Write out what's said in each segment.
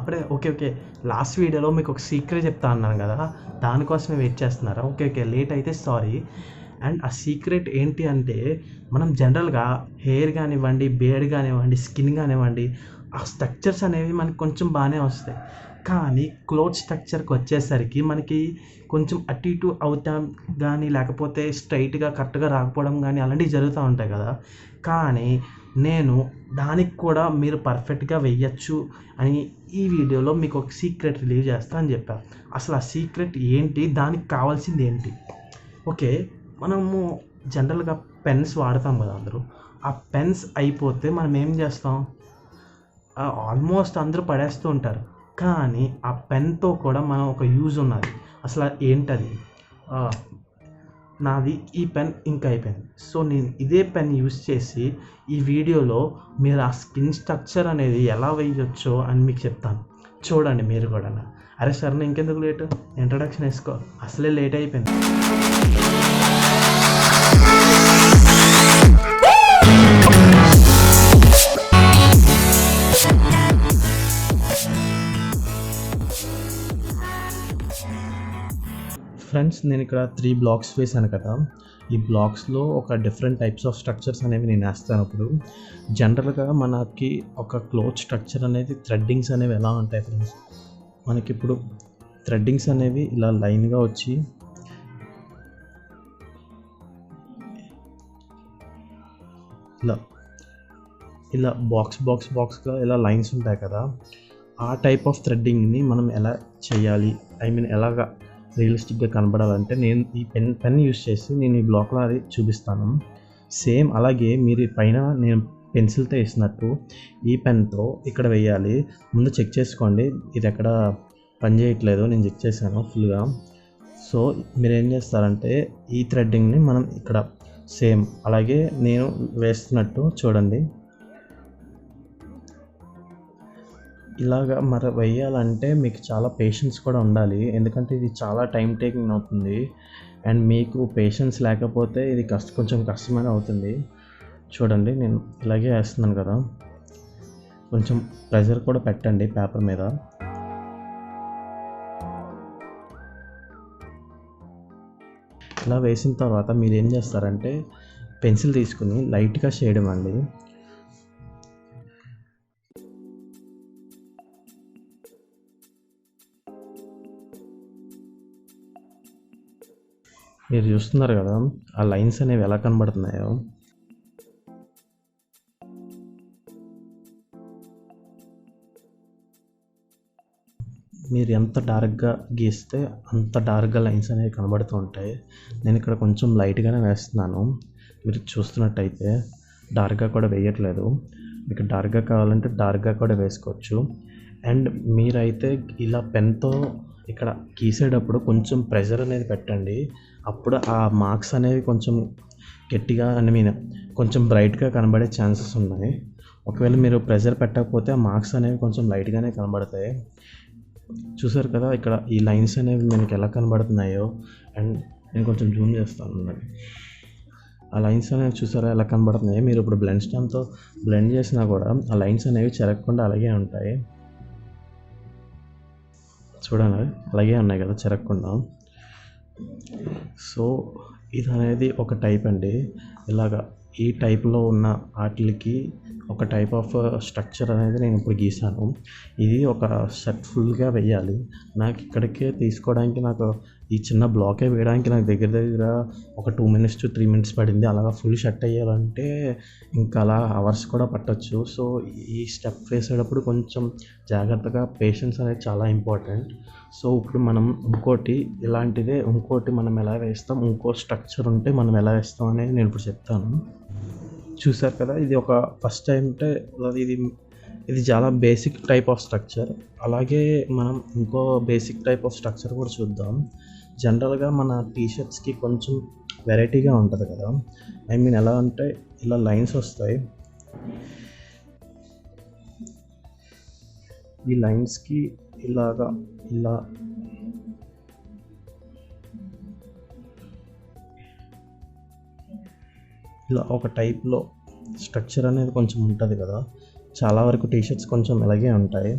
అప్పుడే okay okay last వీడియోలో మీకు ఒక సీక్రెట్ చెప్తా అన్నాను కదా, దానికోసమే వెయిట్ చేస్తున్నారా? ఓకే ఓకే లేట్ అయితే సారీ. అండ్ ఆ సీక్రెట్ ఏంటి అంటే, మనం జనరల్గా హెయిర్ కానివ్వండి, బియర్డ్ కానివ్వండి, స్కిన్ కానివ్వండి, ఆ స్ట్రక్చర్స్ అనేవి మనకి కొంచెం బాగానే వస్తాయి. కానీ క్లోత్ స్ట్రక్చర్కి వచ్చేసరికి మనకి కొంచెం అటు ఇటు అవుతాం కానీ, లేకపోతే స్ట్రైట్గా కరెక్ట్గా రాకపోవడం కానీ అలాంటివి జరుగుతూ ఉంటాయి కదా. కానీ నేను దానికి కూడా మీరు పర్ఫెక్ట్గా వెయ్యొచ్చు అని ఈ వీడియోలో మీకు ఒక సీక్రెట్ రిలీవ్ చేస్తా అని చెప్పాను. అసలు ఆ సీక్రెట్ ఏంటి, దానికి కావాల్సింది ఏంటి? ఓకే, మనము జనరల్గా పెన్స్ వాడతాం కదా అందరూ. ఆ పెన్స్ అయిపోతే మనం ఏం చేస్తాం? ఆల్మోస్ట్ అందరూ పడేస్తూ ఉంటారు. కానీ ఆ పెన్తో కూడా మనం ఒక యూజ్ ఉన్నది. అసలు ఏంటది? నాది ఈ పెన్ ఇంకా అయిపోయింది. సో నేను ఇదే పెన్ యూజ్ చేసి ఈ వీడియోలో మీరు ఆ స్కిన్ స్ట్రక్చర్ అనేది ఎలా వేయొచ్చో అని మీకు చెప్తాను. చూడండి మీరు కూడా. అరే సరే ఇంకెందుకు లేటు, ఇంట్రడక్షన్ వేసుకో, అసలే లేట్ అయిపోయింది. ఫ్రెండ్స్, నేను ఇక్కడ 3 బ్లాక్స్ వేసాను కదా. ఈ బ్లాక్స్లో ఒక డిఫరెంట్ టైప్స్ ఆఫ్ స్ట్రక్చర్స్ అనేవి నేను వేస్తాను. ఇప్పుడు జనరల్గా మనకి ఒక క్లోత్ స్ట్రక్చర్ అనేది థ్రెడ్డింగ్స్ అనేవి ఎలా ఉంటాయి ఫ్రెండ్స్? మనకిప్పుడు థ్రెడ్డింగ్స్ అనేవి ఇలా లైన్గా వచ్చి ఇలా ఇలా బాక్స్గా ఇలా లైన్స్ ఉంటాయి కదా. ఆ టైప్ ఆఫ్ థ్రెడ్డింగ్ని మనం ఎలా చేయాలి, ఎలాగా రియలిస్టిక్గా కనబడాలంటే నేను ఈ పెన్ యూస్ చేసి నేను ఈ బ్లాక్లో అది చూపిస్తాను. సేమ్ అలాగే మీరు పైన నేను పెన్సిల్తో వేసినట్టు ఈ పెన్తో ఇక్కడ వేయాలి. ముందు చెక్ చేసుకోండి, ఇది ఎక్కడ పని చేయట్లేదు, నేను చెక్ చేశాను ఫుల్గా. సో మీరు ఏం చేస్తారంటే ఈ థ్రెడ్డింగ్ని మనం ఇక్కడ సేమ్ అలాగే నేను వేస్తున్నట్టు చూడండి. ఇలాగా మరి వేయాలంటే మీకు చాలా పేషెన్స్ కూడా ఉండాలి, ఎందుకంటే ఇది చాలా టైం టేకింగ్ అవుతుంది. అండ్ మీకు పేషెన్స్ లేకపోతే ఇది కొంచెం కష్టమైన అవుతుంది. చూడండి నేను ఇలాగే వేస్తున్నాను కదా. కొంచెం ప్రెషర్ కూడా పెట్టండి పేపర్ మీద. ఇలా వేసిన తర్వాత మీరు ఏం చేస్తారంటే పెన్సిల్ తీసుకుని లైట్గా షేడ్ ఇవ్వండి. మీరు చూస్తున్నారు కదా ఆ లైన్స్ అనేవి ఎలా కనబడుతున్నాయో. మీరు ఎంత డార్క్గా గీస్తే అంత డార్క్గా లైన్స్ అనేవి కనబడుతూ ఉంటాయి. నేను ఇక్కడ కొంచెం లైట్గానే వేస్తున్నాను. మీరు చూస్తున్నట్టయితే డార్క్గా కూడా వేయట్లేదు. మీకు డార్క్గా కావాలంటే డార్క్గా కూడా వేసుకోవచ్చు. అండ్ మీరైతే ఇలా పెన్తో ఇక్కడ గీసేటప్పుడు కొంచెం ప్రెషర్ అనేది పెట్టండి. అప్పుడు ఆ మార్క్స్ అనేవి కొంచెం గట్టిగా కొంచెం బ్రైట్గా కనబడే ఛాన్సెస్ ఉన్నాయి. ఒకవేళ మీరు ప్రెషర్ పెట్టకపోతే ఆ మార్క్స్ అనేవి కొంచెం లైట్గానే కనబడతాయి. చూసారు కదా ఇక్కడ ఈ లైన్స్ అనేవి మనకి ఎలా కనబడుతున్నాయో. అండ్ నేను కొంచెం జూమ్ చేస్తాను అన్నది. ఆ లైన్స్ అనేవి చూసారా ఎలా కనబడుతున్నాయో. మీరు ఇప్పుడు బ్లెండ్ స్టాంప్తో బ్లెండ్ చేసినా కూడా ఆ లైన్స్ అనేవి చెరగకుండా అలాగే ఉంటాయి. చూడండి అలాగే ఉన్నాయి కదా చెరగకుండా. సో ఇది అనేది ఒక టైప్ అండి. ఇలాగా ఈ టైప్లో ఉన్న వాటికి ఒక టైప్ ఆఫ్ స్ట్రక్చర్ అనేది నేను ఇప్పుడు గీసాను. ఇది ఒక షర్ట్ ఫుల్గా వేయాలి. నాకు ఇక్కడికే తీసుకోవడానికి నాకు ఈ చిన్న బ్లాకే వేయడానికి నాకు దగ్గర ఒక 2 minutes to 3 minutes పడింది. అలాగా ఫుల్ షర్ట్ వేయాలంటే ఇంకా అలా అవర్స్ కూడా పట్టొచ్చు. సో ఈ స్టెప్ వేసేటప్పుడు కొంచెం జాగ్రత్తగా పేషెన్స్ అనేది చాలా ఇంపార్టెంట్. సో ఇప్పుడు మనం ఇంకోటి మనం ఎలా వేస్తాం, ఇంకో స్ట్రక్చర్ ఉంటే మనం ఎలా వేస్తాం అనేది నేను ఇప్పుడు చెప్తాను. చూసారు కదా ఇది ఒక ఫస్ట్ టైం అంటే ఇది చాలా బేసిక్ టైప్ ఆఫ్ స్ట్రక్చర్. అలాగే మనం ఇంకో బేసిక్ టైప్ ఆఫ్ స్ట్రక్చర్ కూడా చూద్దాం. జనరల్గా మన టీషర్ట్స్కి కొంచెం వెరైటీగా ఉంటుంది కదా. ఎలా అంటే ఇలా లైన్స్ వస్తాయి. ఈ లైన్స్కి ఇలా ఒక టైప్లో స్ట్రక్చర్ అనేది కొంచెం ఉంటుంది కదా. చాలా వరకు టీషర్ట్స్ కొంచెం ఇలాగే ఉంటాయి.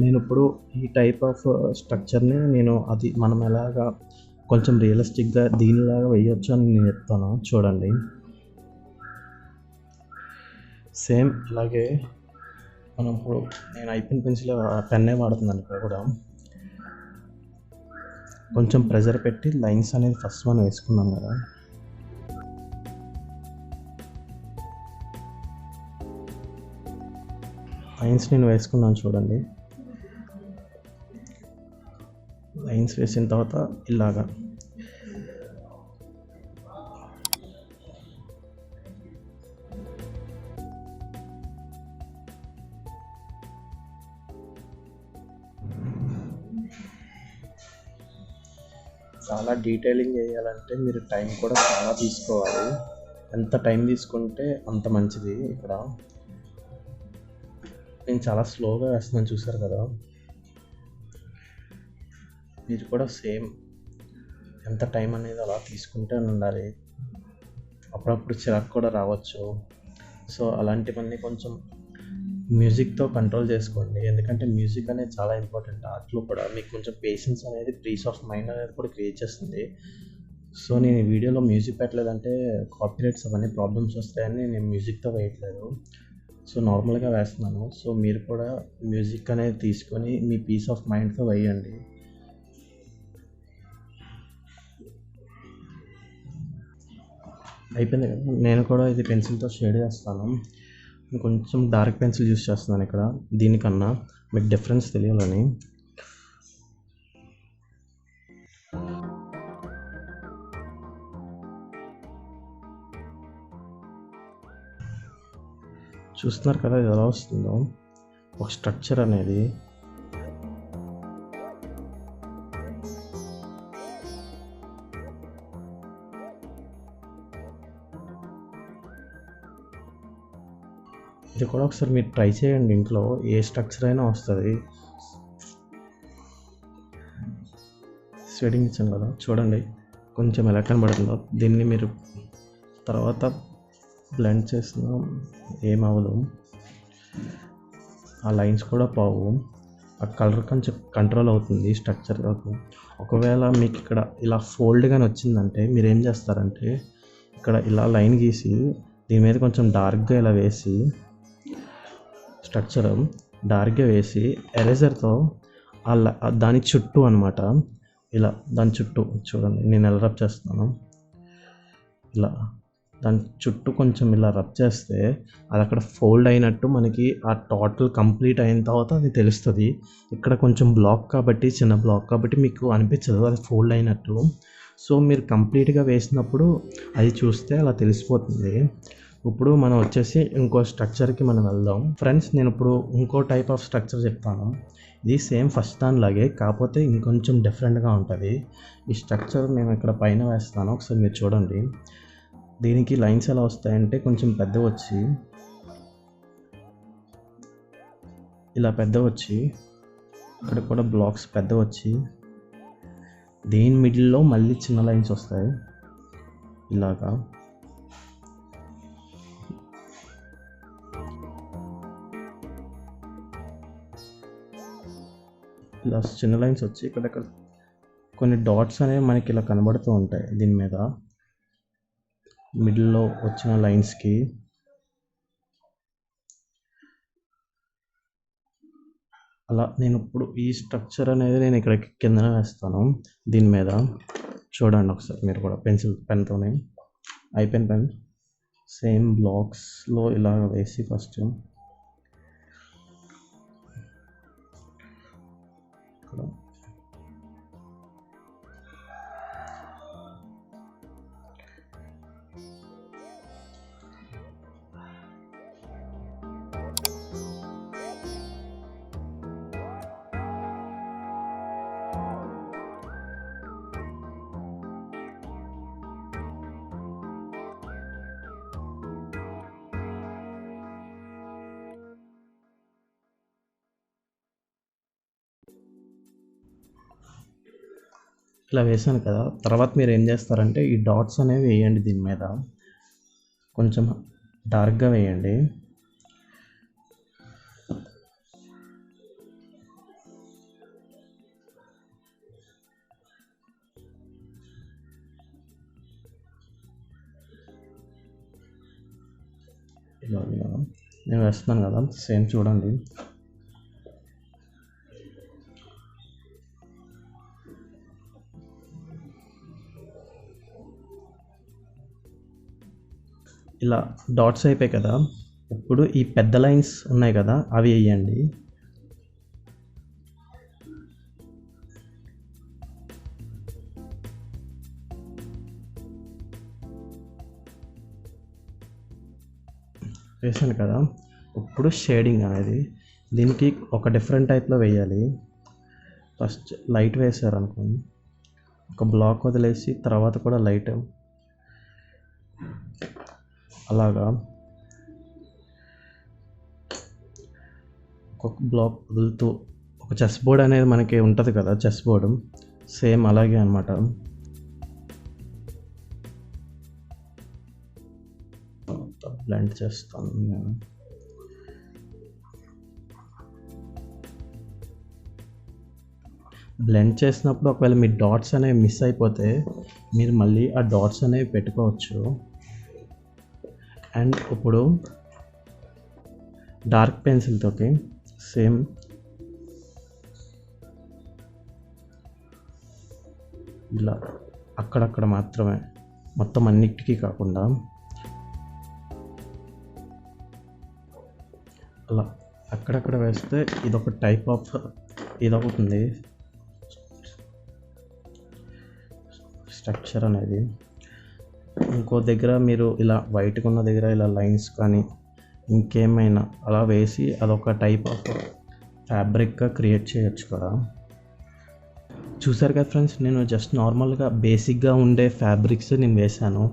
నేను ఇప్పుడు ఈ టైప్ ఆఫ్ స్ట్రక్చర్ని అది మనం ఎలాగా కొంచెం రియలిస్టిక్గా దీనిలాగా వేయొచ్చు అని నేను చెప్తాను. చూడండి, సేమ్ ఇలాగే మనం ఇప్పుడు నేను ఐపెన్ పెన్సిల్ పెన్నే వాడుతున్నాను. ఇక్కడ కూడా కొంచెం ప్రెజర్ పెట్టి లైన్స్ అనేది ఫస్ట్ మనం వేసుకున్నాం కదా, లైన్స్ నేను వేసుకున్నాను. చూడండి, లైన్స్ వేసిన తర్వాత ఇలాగా చాలా డీటెయిలింగ్ వేయాలంటే మీరు టైం కూడా చాలా తీసుకోవాలి. ఎంత టైం తీసుకుంటే అంత మంచిది. ఇక్కడ నేను చాలా స్లోగా వేస్తున్నాను, చూసారు కదా. మీరు కూడా సేమ్ ఎంత టైం అనేది అలా తీసుకుంటే ఉండాలి. అప్పుడప్పుడు చిరాకు కూడా రావచ్చు. సో అలాంటివన్నీ కొంచెం మ్యూజిక్తో కంట్రోల్ చేసుకోండి. ఎందుకంటే మ్యూజిక్ అనేది చాలా ఇంపార్టెంట్. ఆర్ట్లో కూడా మీకు కొంచెం పేషెన్స్ అనేది, పీస్ ఆఫ్ మైండ్ అనేది కూడా క్రియేట్ చేస్తుంది. సో నేను ఈ వీడియోలో మ్యూజిక్ పెట్టలేదంటే కాపీరైట్స్ అవన్నీ ప్రాబ్లమ్స్ వస్తాయని నేను మ్యూజిక్తో వేయట్లేదు. సో నార్మల్గా వేస్తున్నాను. సో మీరు కూడా మ్యూజిక్ అనేది తీసుకొని మీ పీస్ ఆఫ్ మైండ్తో వేయండి. అయిపోయింది కదా. నేను కూడా ఇది పెన్సిల్తో షేడ్ చేస్తాను. కొంచెం డార్క్ పెన్సిల్ యూస్ చేస్తున్నాను ఇక్కడ, దీనికన్నా మీకు డిఫరెన్స్ తెలియాలని. చూస్తున్నారు కదా ఇది ఎలా వస్తుందో ఒక స్ట్రక్చర్ అనేది. ఇది కూడా ఒకసారి మీరు ట్రై చేయండి ఇంట్లో, ఏ స్ట్రక్చర్ అయినా వస్తుంది. షేడింగ్ ఇచ్చాం కదా, చూడండి కొంచెం ఎలా కనబడుతుందో. దీన్ని మీరు తర్వాత బ్లెండ్ చేసిన ఏమవ్వదు, ఆ లైన్స్ కూడా పోవు, ఆ కలర్ కొంచెం కంట్రోల్ అవుతుంది స్ట్రక్చర్ వరకు. ఒకవేళ మీకు ఇక్కడ ఇలా ఫోల్డ్గానే వచ్చిందంటే మీరు ఏం చేస్తారంటే ఇక్కడ ఇలా లైన్ గీసి దీని మీద కొంచెం డార్క్గా ఇలా వేసి, స్ట్రక్చర్ డార్క్గా వేసి ఎరేజర్తో దాని చుట్టూ అనమాట, ఇలా దాని చుట్టూ చూడండి నేను ఎలా రబ్ చేస్తున్నాను. ఇలా దాని చుట్టూ కొంచెం ఇలా రబ్ చేస్తే అది అక్కడ ఫోల్డ్ అయినట్టు మనకి ఆ టోటల్ కంప్లీట్ అయిన తర్వాత అది తెలుస్తుంది. ఇక్కడ కొంచెం బ్లాక్ కాబట్టి, చిన్న బ్లాక్ కాబట్టి మీకు అనిపించదు అది ఫోల్డ్ అయినట్టు. సో మీరు కంప్లీట్గా వేసినప్పుడు అది చూస్తే అలా తెలిసిపోతుంది. ఇప్పుడు మనం వచ్చేసి ఇంకో స్ట్రక్చర్కి మనం వెళ్దాం. ఫ్రెండ్స్, నేను ఇప్పుడు ఇంకో టైప్ ఆఫ్ స్ట్రక్చర్ చెప్తాను. ఇది సేమ్ ఫస్ట్ దానిలాగే, కాకపోతే ఇంకొంచెం డిఫరెంట్గా ఉంటుంది. ఈ స్ట్రక్చర్ నేను ఇక్కడ పైన వేస్తాను, ఒకసారి మీరు చూడండి. దీనికి లైన్స్ ఎలా వస్తాయంటే కొంచెం పెద్ద వచ్చి ఇలా పెద్ద వచ్చి, ఇక్కడ కూడా బ్లాక్స్ పెద్ద వచ్చి, దీని మిడిల్లో మళ్ళీ చిన్న లైన్స్ వస్తాయి ఇలాగా. ఇలా చిన్న లైన్స్ వచ్చి ఇక్కడ కొన్ని డాట్స్ అనేవి మనకి ఇలా కనబడుతూ ఉంటాయి. దీని మీద మిడిల్లో వచ్చిన లైన్స్కి అలా నేను ఇప్పుడు ఈ స్ట్రక్చర్ అనేది నేను ఇక్కడ కింద వేస్తాను. దీని మీద చూడండి ఒకసారి మీరు కూడా పెన్తోనే ఐపెన్ పెన్ సేమ్ బ్లాక్స్లో ఇలా వేసి ఫస్ట్ ఇక్కడ ఇలా వేసాను కదా. తర్వాత మీరు ఏం చేస్తారంటే ఈ డాట్స్ అనేవి వేయండి. దీని మీద కొంచెం డార్క్గా వేయండి. ఇలా నేను వేస్తున్నాను కదా, సేమ్ చూడండి. ఇలా డాట్స్ అయిపోయాయి కదా. ఇప్పుడు ఈ పెద్ద లైన్స్ ఉన్నాయి కదా, అవి వేయండి. వేసాను కదా. ఇప్పుడు షేడింగ్ అనేది దీనికి ఒక డిఫరెంట్ టైప్లో వేయాలి. ఫస్ట్ లైట్ వేసారు అనుకోండి, ఒక బ్లాక్ వదిలేసి తర్వాత కూడా లైట్, అలాగా ఒక బ్లాక్ వదులుతూ ఒక చెస్ బోర్డ్ అనేది మనకి ఉంటుంది కదా, చెస్ బోర్డు సేమ్ అలాగే అనమాట. బ్లెండ్ చేస్తాను నేను. బ్లెండ్ చేసినప్పుడు ఒకవేళ మీ డాట్స్ అనేవి మిస్ అయిపోతే మీరు మళ్ళీ ఆ డాట్స్ అనేవి పెట్టుకోవచ్చు. అండ్ ఇప్పుడు డార్క్ పెన్సిల్ తోటి సేమ్ ఇలా అక్కడక్కడ మాత్రమే, మొత్తం అన్నిటికీ కాకుండా అలా అక్కడక్కడ వేస్తే ఇదొక టైప్ ఆఫ్ ఇదవుతుంది స్ట్రక్చర్ అనేది. ఇంకో దగ్గర మీరు ఇలా వైట్గా ఉన్న దగ్గర ఇలా లైన్స్ కానీ ఇంకేమైనా అలా వేసి అదొక టైప్ ఆఫ్ ఫ్యాబ్రిక్గా క్రియేట్ చేయొచ్చు కదా. చూసారు కదా ఫ్రెండ్స్, నేను జస్ట్ నార్మల్గా బేసిక్గా ఉండే ఫ్యాబ్రిక్స్ నేను వేశాను.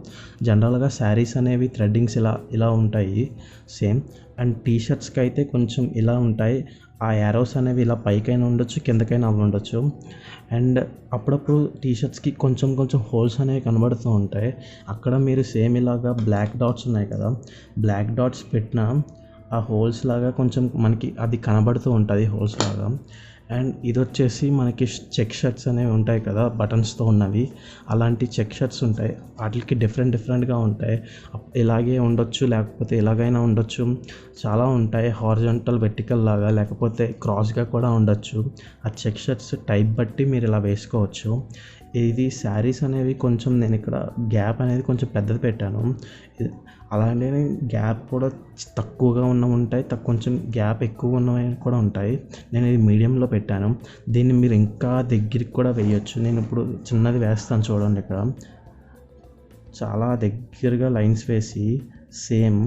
జనరల్గా శారీస్ అనేవి థ్రెడ్డింగ్స్ ఇలా ఉంటాయి సేమ్. అండ్ టీషర్ట్స్కి అయితే కొంచెం ఇలా ఉంటాయి. ఆ యారోస్ అనేవి ఇలా పైకైనా ఉండొచ్చు, కిందకైనా ఉండొచ్చు. అండ్ అప్పుడప్పుడు టీషర్ట్స్కి కొంచెం హోల్స్ అనేవి కనబడుతూ ఉంటాయి. అక్కడ మీరు సేమ్ ఇలాగా బ్లాక్ డాట్స్ ఉన్నాయి కదా, బ్లాక్ డాట్స్ పెట్టిన ఆ హోల్స్ లాగా కొంచెం మనకి అది కనబడుతూ ఉంటుంది, హోల్స్ లాగా. అండ్ ఇది వచ్చేసి మనకి చెక్ షర్ట్స్ అనేవి ఉంటాయి కదా, బటన్స్తో ఉన్నవి. అలాంటి చెక్ షర్ట్స్ ఉంటాయి, వాటికి డిఫరెంట్గా ఉంటాయి. ఇలాగే ఉండొచ్చు, లేకపోతే ఎలాగైనా ఉండొచ్చు, చాలా ఉంటాయి. హారిజాంటల్, వెర్టికల్ లాగా, లేకపోతే క్రాస్గా కూడా ఉండొచ్చు. ఆ చెక్ షర్ట్స్ టైప్ బట్టి మీరు ఇలా వేసుకోవచ్చు. ఇది శారీస్ అనేవి కొంచెం నేను ఇక్కడ గ్యాప్ అనేది కొంచెం పెద్దది పెట్టాను. అలానే గ్యాప్ కూడా తక్కువగా ఉన్నవి ఉంటాయి, కొంచెం గ్యాప్ ఎక్కువ ఉన్నవి కూడా ఉంటాయి. నేను ఇది మీడియంలో పెట్టాను. దీన్ని మీరు ఇంకా దగ్గరికి కూడా వేయచ్చు. నేను ఇప్పుడు చిన్నది వేస్తాను చూడండి. ఇక్కడ చాలా దగ్గరగా లైన్స్ వేసి సేమ్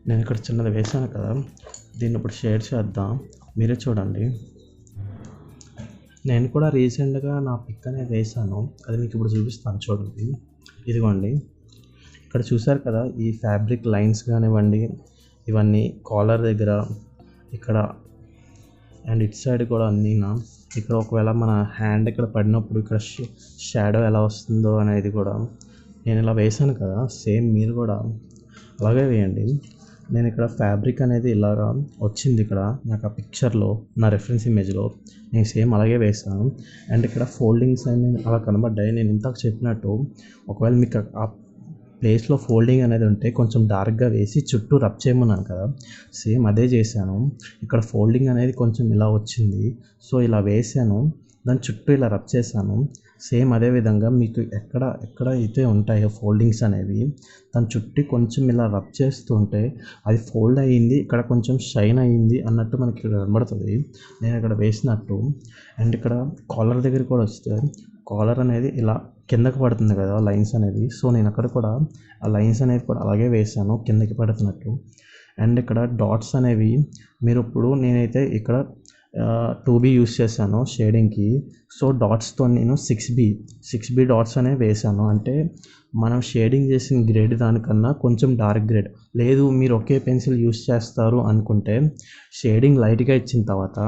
నేను ఇక్కడ చిన్నది వేసాను కదా, దీన్ని ఇప్పుడు షేర్ చేద్దాం, మీరే చూడండి. నేను కూడా రీసెంట్గా నా పిక్ అనేది వేసాను, అది మీకు ఇప్పుడు చూపిస్తాను చూడండి. ఇదిగోండి, ఇక్కడ చూసారు కదా, ఈ ఫ్యాబ్రిక్ లైన్స్ కానివ్వండి, ఇవన్నీ కాలర్ దగ్గర, ఇక్కడ అండ్ ఇటు సైడ్ కూడా అన్నీనా. ఇక్కడ ఒకవేళ మన హ్యాండ్ ఇక్కడ పడినప్పుడు ఇక్కడ షాడో ఎలా వస్తుందో అనేది కూడా నేను ఇలా వేసాను కదా, సేమ్ మీరు కూడా అలాగే వేయండి. నేను ఇక్కడ ఫ్యాబ్రిక్ అనేది ఇలాగా వచ్చింది ఇక్కడ నాకు ఆ పిక్చర్లో, నా రెఫరెన్స్ ఇమేజ్లో నేను సేమ్ అలాగే వేసాను. అండ్ ఇక్కడ ఫోల్డింగ్స్ అనేవి అలా కనబడ్డాయి. నేను ఇంతకు చెప్పినట్టు ఒకవేళ మీకు ఆ ప్లేస్లో ఫోల్డింగ్ అనేది ఉంటే కొంచెం డార్క్గా వేసి చుట్టూ రబ్ చేయమన్నాను కదా, సేమ్ అదే చేశాను. ఇక్కడ ఫోల్డింగ్ అనేది కొంచెం ఇలా వచ్చింది, సో ఇలా వేసాను, దాని చుట్టూ ఇలా రబ్ చేశాను. సేమ్ అదే విధంగా మీకు ఎక్కడ అయితే ఉంటాయో ఫోల్డింగ్స్ అనేవి, దాని చుట్టూ కొంచెం ఇలా రబ్ చేస్తుంటే అది ఫోల్డ్ అయ్యింది, ఇక్కడ కొంచెం షైన్ అయ్యింది అన్నట్టు మనకి ఇక్కడ కనబడుతుంది, నేను ఇక్కడ వేసినట్టు. అండ్ ఇక్కడ కాలర్ దగ్గర కూడా వస్తే కాలర్ అనేది ఇలా కిందకి పడుతుంది కదా లైన్స్ అనేవి, సో నేను అక్కడ కూడా ఆ లైన్స్ అనేవి కూడా అలాగే వేసాను కిందకి పడుతున్నట్టు. అండ్ ఇక్కడ డాట్స్ అనేవి మీరు ఇప్పుడు నేనైతే ఇక్కడ 2B యూస్ చేశాను షేడింగ్కి, సో డాట్స్తో నేను 6B డాట్స్ అనేవి వేసాను. అంటే మనం షేడింగ్ చేసిన గ్రేడ్ దానికన్నా కొంచెం డార్క్ గ్రేడ్. లేదు మీరు ఒకే పెన్సిల్ యూస్ చేస్తారు అనుకుంటే షేడింగ్ లైట్గా ఇచ్చిన తర్వాత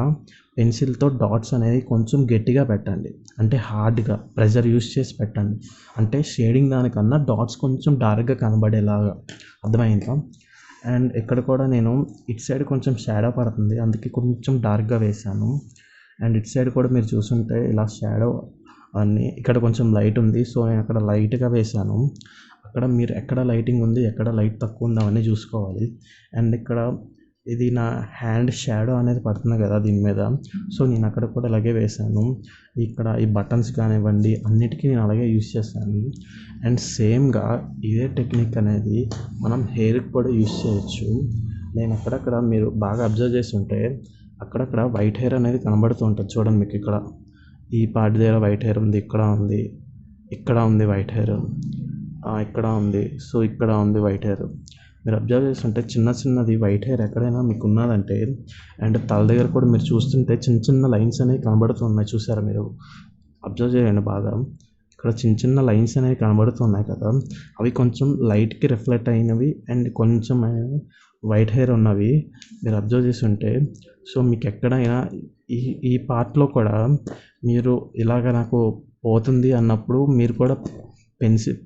పెన్సిల్తో డాట్స్ అనేవి కొంచెం గట్టిగా పెట్టండి, అంటే హార్డ్గా ప్రెజర్ యూస్ చేసి పెట్టండి. అంటే షేడింగ్ దానికన్నా డాట్స్ కొంచెం డార్క్గా కనబడేలాగా, అర్థమైందా? అండ్ ఇక్కడ కూడా నేను ఇటు సైడ్ కొంచెం షాడో పడుతుంది, అందుకే కొంచెం డార్క్గా వేసాను. అండ్ ఇటు సైడ్ కూడా మీరు చూసుంటే ఇలా షాడో అన్నీ ఇక్కడ కొంచెం లైట్ ఉంది, సో నేను అక్కడ లైట్గా వేసాను. అక్కడ మీరు ఎక్కడ లైటింగ్ ఉంది, ఎక్కడ లైట్ తక్కువ ఉంది అవన్నీ చూసుకోవాలి. అండ్ ఇక్కడ ఇది నా హ్యాండ్ షాడో అనేది పడుతుంది కదా దీని మీద, సో నేను అక్కడ కూడా అలాగే వేసాను. ఇక్కడ ఈ బటన్స్ కానివ్వండి అన్నిటికీ నేను అలాగే యూస్ చేశాను. అండ్ సేమ్గా ఇదే టెక్నిక్ అనేది మనం హెయిర్కి కూడా యూస్ చేయొచ్చు. నేను అక్కడక్కడ మీరు బాగా అబ్జర్వ్ చేసి ఉంటే అక్కడక్కడ వైట్ హెయిర్ అనేది కనబడుతూ ఉంటుంది చూడండి. మీకు ఇక్కడ ఈ పార్ట్ దగ్గర వైట్ హెయిర్ ఉంది, ఇక్కడ ఉంది, ఇక్కడ ఉంది వైట్ హెయిర్, ఇక్కడ ఉంది, సో ఇక్కడ ఉంది వైట్ హెయిర్. మీరు అబ్జర్వ్ చేస్తుంటే చిన్న చిన్నది వైట్ హెయిర్ ఎక్కడైనా మీకు ఉన్నదంటే, అండ్ తల దగ్గర కూడా మీరు చూస్తుంటే చిన్న చిన్న లైన్స్ అనేవి కనబడుతున్నాయి, చూసారా? మీరు అబ్జర్వ్ చేయండి బాగా. ఇక్కడ చిన్న చిన్న లైన్స్ అనేవి కనబడుతున్నాయి కదా, అవి కొంచెం లైట్కి రిఫ్లెక్ట్ అయినవి అండ్ కొంచెం వైట్ హెయిర్ ఉన్నవి మీరు అబ్జర్వ్ చేసి ఉంటే. సో మీకు ఎక్కడైనా ఈ ఈ పార్ట్లో కూడా మీరు ఇలాగ నాకు పోతుంది అన్నప్పుడు మీరు కూడా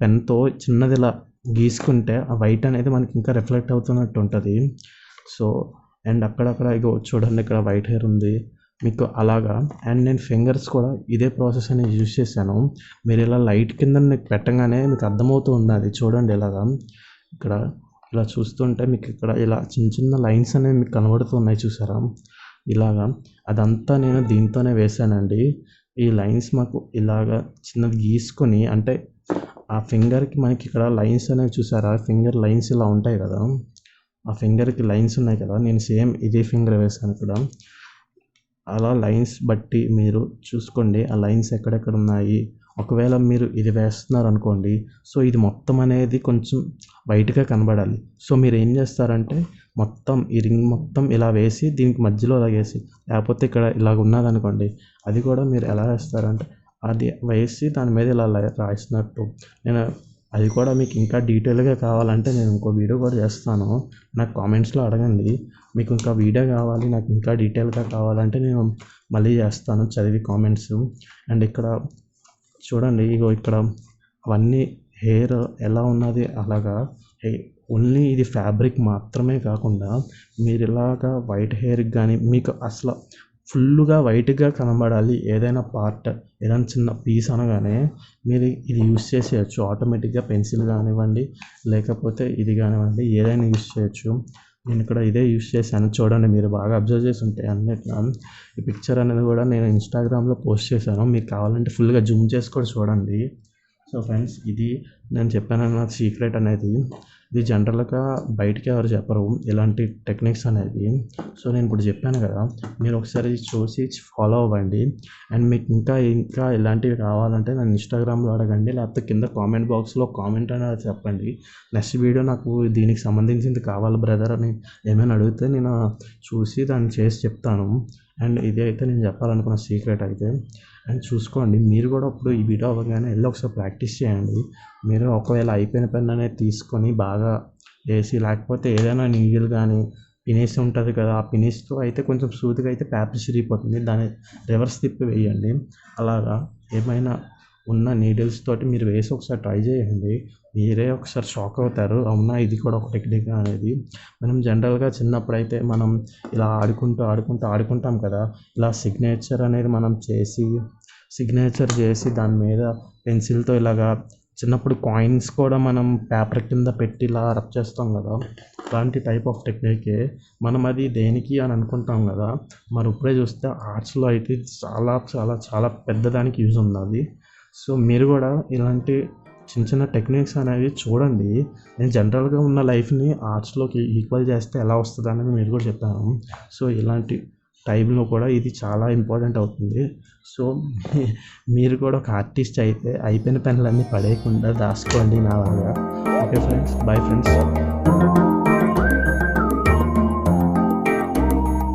పెన్తో చిన్నది ఇలా గీసుకుంటే ఆ వైట్ అనేది మనకి ఇంకా రిఫ్లెక్ట్ అవుతున్నట్టు ఉంటుంది. సో అండ్ అక్కడక్కడ ఇగో చూడండి, ఇక్కడ వైట్ హెయిర్ ఉంది మీకు అలాగా. అండ్ నేను ఫింగర్స్ కూడా ఇదే ప్రాసెస్ అనేది యూజ్ చేశాను. మీరు ఇలా లైట్ కింద పెట్టగానే మీకు అర్థమవుతూ ఉంది అది చూడండి. ఇలాగా ఇక్కడ ఇలా చూస్తుంటే మీకు ఇక్కడ ఇలా చిన్న చిన్న లైన్స్ అనేవి మీకు కనబడుతున్నాయి, చూసారా? ఇలాగా అదంతా నేను దీంతోనే వేసానండి. ఈ లైన్స్ మాకు ఇలాగా చిన్నది గీసుకొని, అంటే ఆ ఫింగర్కి మనకి ఇక్కడ లైన్స్ అనేవి చూసారా? ఫింగర్ లైన్స్ ఇలా ఉంటాయి కదా, ఆ ఫింగర్కి లైన్స్ ఉన్నాయి కదా, నేను సేమ్ ఇదే ఫింగర్ వేసాను ఇక్కడ. అలా లైన్స్ బట్టి మీరు చూసుకోండి ఆ లైన్స్ ఎక్కడెక్కడ ఉన్నాయి. ఒకవేళ మీరు ఇది వేస్తున్నారు అనుకోండి, సో ఇది మొత్తం అనేది కొంచెం వైట్గా కనబడాలి. సో మీరు ఏం చేస్తారంటే మొత్తం ఈ రింగ్ మొత్తం ఇలా వేసి దీనికి మధ్యలో ఇలా వేసి, లేకపోతే ఇక్కడ ఇలాగ ఉన్నదనుకోండి, అది కూడా మీరు ఎలా వేస్తారంటే అది వేసి దాని మీద ఇలా రాసినట్టు. నేను అది కూడా మీకు ఇంకా డీటెయిల్గా కావాలంటే నేను ఇంకో వీడియో కూడా చేస్తాను, నాకు కామెంట్స్లో అడగండి. మీకు ఇంకా వీడియో కావాలి, నాకు ఇంకా డీటెయిల్గా కావాలంటే నేను మళ్ళీ చేస్తాను చదివి కామెంట్స్. అండ్ ఇక్కడ చూడండి, ఇగో ఇక్కడ అవన్నీ హెయిర్ ఎలా ఉన్నది అలాగా. ఓన్లీ ఇది ఫ్యాబ్రిక్ మాత్రమే కాకుండా మీరు ఇలాగా వైట్ హెయిర్కి కానీ మీకు అసలు ఫుల్గా వైట్గా కనబడాలి ఏదైనా పార్ట్, ఏదైనా చిన్న పీస్ అనగానే మీరు ఇది యూస్ చేసేయచ్చు ఆటోమేటిక్గా. పెన్సిల్ కానివ్వండి లేకపోతే ఇది కానివ్వండి ఏదైనా యూస్ చేయొచ్చు. నేను ఇక్కడ ఇదే యూస్ చేశాను చూడండి. మీరు బాగా అబ్జర్వ్ చేసి ఉంటే అన్నిట్లో ఈ పిక్చర్ అనేది కూడా నేను ఇన్స్టాగ్రామ్లో పోస్ట్ చేశాను, మీకు కావాలంటే ఫుల్గా జూమ్ చేసి కూడా చూడండి. సో ఫ్రెండ్స్, ఇది నేను చెప్పానన్న సీక్రెట్ అనేది. ఇది జనరల్గా బయటికి ఎవరు చెప్పరు ఇలాంటి టెక్నిక్స్ అనేది. సో నేను ఇప్పుడు చెప్పాను కదా, మీరు ఒకసారి చూసి ఫాలో అవ్వండి. అండ్ మీకు ఇంకా ఇలాంటివి కావాలంటే నన్ను ఇన్స్టాగ్రామ్లో అడగండి, లేకపోతే కింద కామెంట్ బాక్స్లో కామెంట్ అనేది చెప్పండి. నెక్స్ట్ వీడియో నాకు దీనికి సంబంధించింది కావాలి బ్రదర్ అని ఏమైనా అడిగితే నేను చూసి దాన్ని చేసి చెప్తాను. అండ్ ఇది అయితే నేను చెప్పాలనుకున్న సీక్రెట్ అయితే. అండ్ చూసుకోండి, మీరు కూడా ఇప్పుడు ఈ వీడియో అవ్వగానే వెళ్ళి ఒకసారి ప్రాక్టీస్ చేయండి. మీరు ఒకవేళ అయిపోయిన పెన్ అనేది తీసుకొని బాగా వేసి, లేకపోతే ఏదైనా నీడిల్ కానీ పినిస్ ఉంటుంది కదా, ఆ పినిస్తో అయితే కొంచెం సూదిగా అయితే పేపర్ చిరిగిపోతుంది, దాన్ని రివర్స్ తిప్పి వేయండి. అలాగా ఏమైనా ఉన్న నీడిల్స్ తోటి మీరు వేసి ఒకసారి ట్రై చేయండి, మీరే ఒకసారి షాక్ అవుతారు. అవునా, ఇది కూడా ఒక టెక్నిక్ అనేది. మనం జనరల్గా చిన్నప్పుడు అయితే మనం ఇలా ఆడుకుంటాం కదా, ఇలా సిగ్నేచర్ అనేది మనం సిగ్నేచర్ చేసి దాని మీద పెన్సిల్తో ఇలాగా చిన్నప్పుడు కాయిన్స్ కూడా మనం పేపర్ కింద పెట్టి ఇలా రబ్ చేస్తాం కదా, అలాంటి టైప్ ఆఫ్ టెక్నికే. మనం అది దేనికి అని అనుకుంటాం కదా, మరి ఇప్పుడే చూస్తే ఆర్ట్స్లో అయితే చాలా చాలా చాలా పెద్దదానికి యూజ్ ఉంది. సో మీరు కూడా ఇలాంటి చిన్న టెక్నిక్స్ అనేవి చూడండి. నేను జనరల్గా ఉన్న లైఫ్ని ఆర్ట్స్లోకి ఈక్వల్ చేస్తే ఎలా వస్తుంది అనేది మీరు కూడా చెప్పాను. సో ఇలాంటి టైంలో కూడా ఇది చాలా ఇంపార్టెంట్ అవుతుంది. సో మీరు కూడా ఒక ఆర్టిస్ట్ అయితే అయిపోయిన పెన్నులన్నీ పడేయకుండా దాచుకోండి నాలాగా. Okay friends, bye friends.